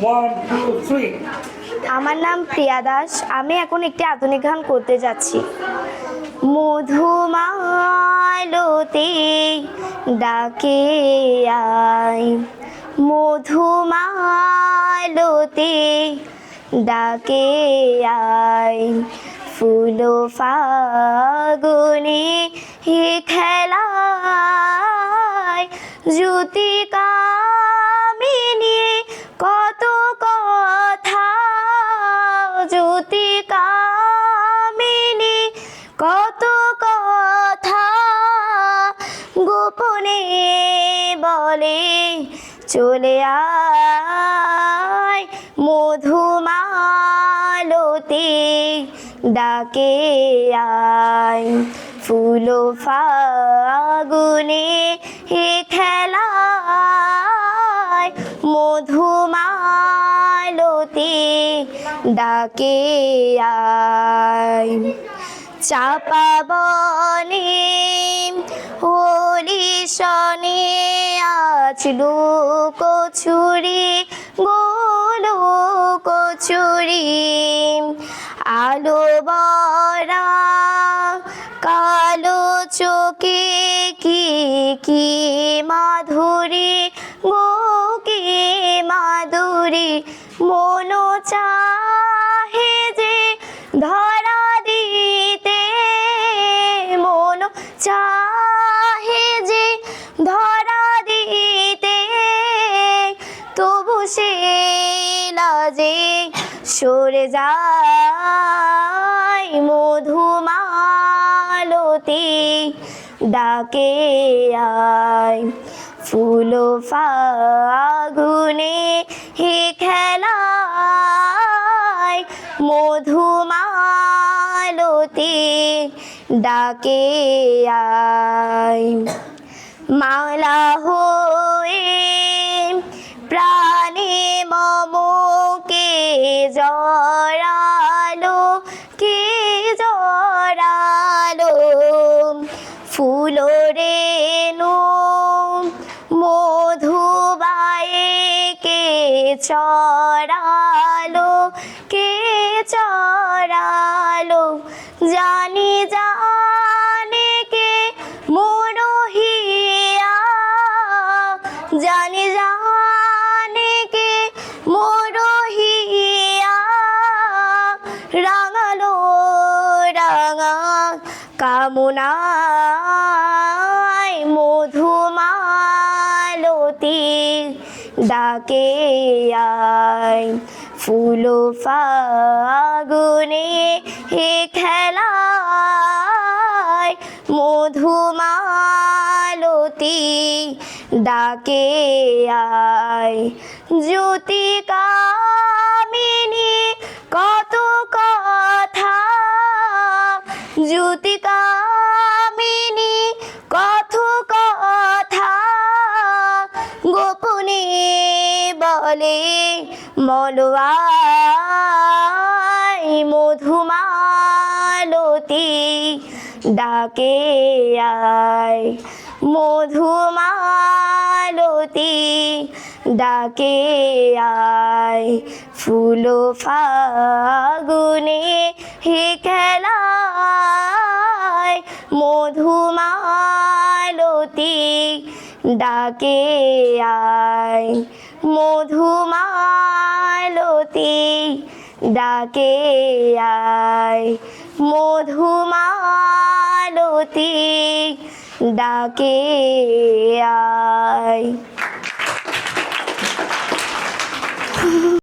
1, 2, 3. আমার নাম প্রিয়া দাস। আমি এখন একটি আধুনিক গান করতে যাচ্ছি। মধুমালতি ডাকে আয়, মধুমালতি ডাকে আয়, ফুল ফাগুনে খেলায়, জ্যোতি কামিনী কত কথা, জ্যোতি কামিনী কত কথা, গোপনে বলে চলে আয়, মধুমালতি ডাকে আয়, ফুল ফাগুনে খেলায়, মধুমালতি ডাকে আয়। চাপা বনে হোলি শনে আজ লুকোচুরি গোলো কচুরি, আলো বরা কালো চোখে কি কি মাধুরী গো, কি মাধুরী, মন চাহে যে ধরা দিতে, মন চাহে যে ধরা দিতে, তবু সে লাজে সরে যায়, মধুমালতি ডাকে আয়, ফুল ফাগুনে খেলায়, মধুমালতি ডাকে আয়। মালা হয়ে প্রাণে মমকে জড়ালো, কে জড়ালো, ফুল রেণু মধুবায়ে কে চড়ালো, কে চড়ালো, জানি জানে কে মরহিয়া, জানি জানে কে মরহিয়া, রাঙালো রাঙা কামনায়, মধুমালতি ডাকে আয়, ফুল ফাগুনে খেলায়, মধুমালতি ডাকে আয়, জ্যোতি কামিনী কত কথা, জ্যোতি কামিনী কত কথা, গোপনে বলে মলয়াই, মধুমালতি ডাকে আয়, মধুমালতি ডাকে আয়, ফুল ফাগুনে খেলায়, মধুমালতি ডাকে আয়, মধুমালতি ডাকে আয়, মধুমালতি ডাকে আয়।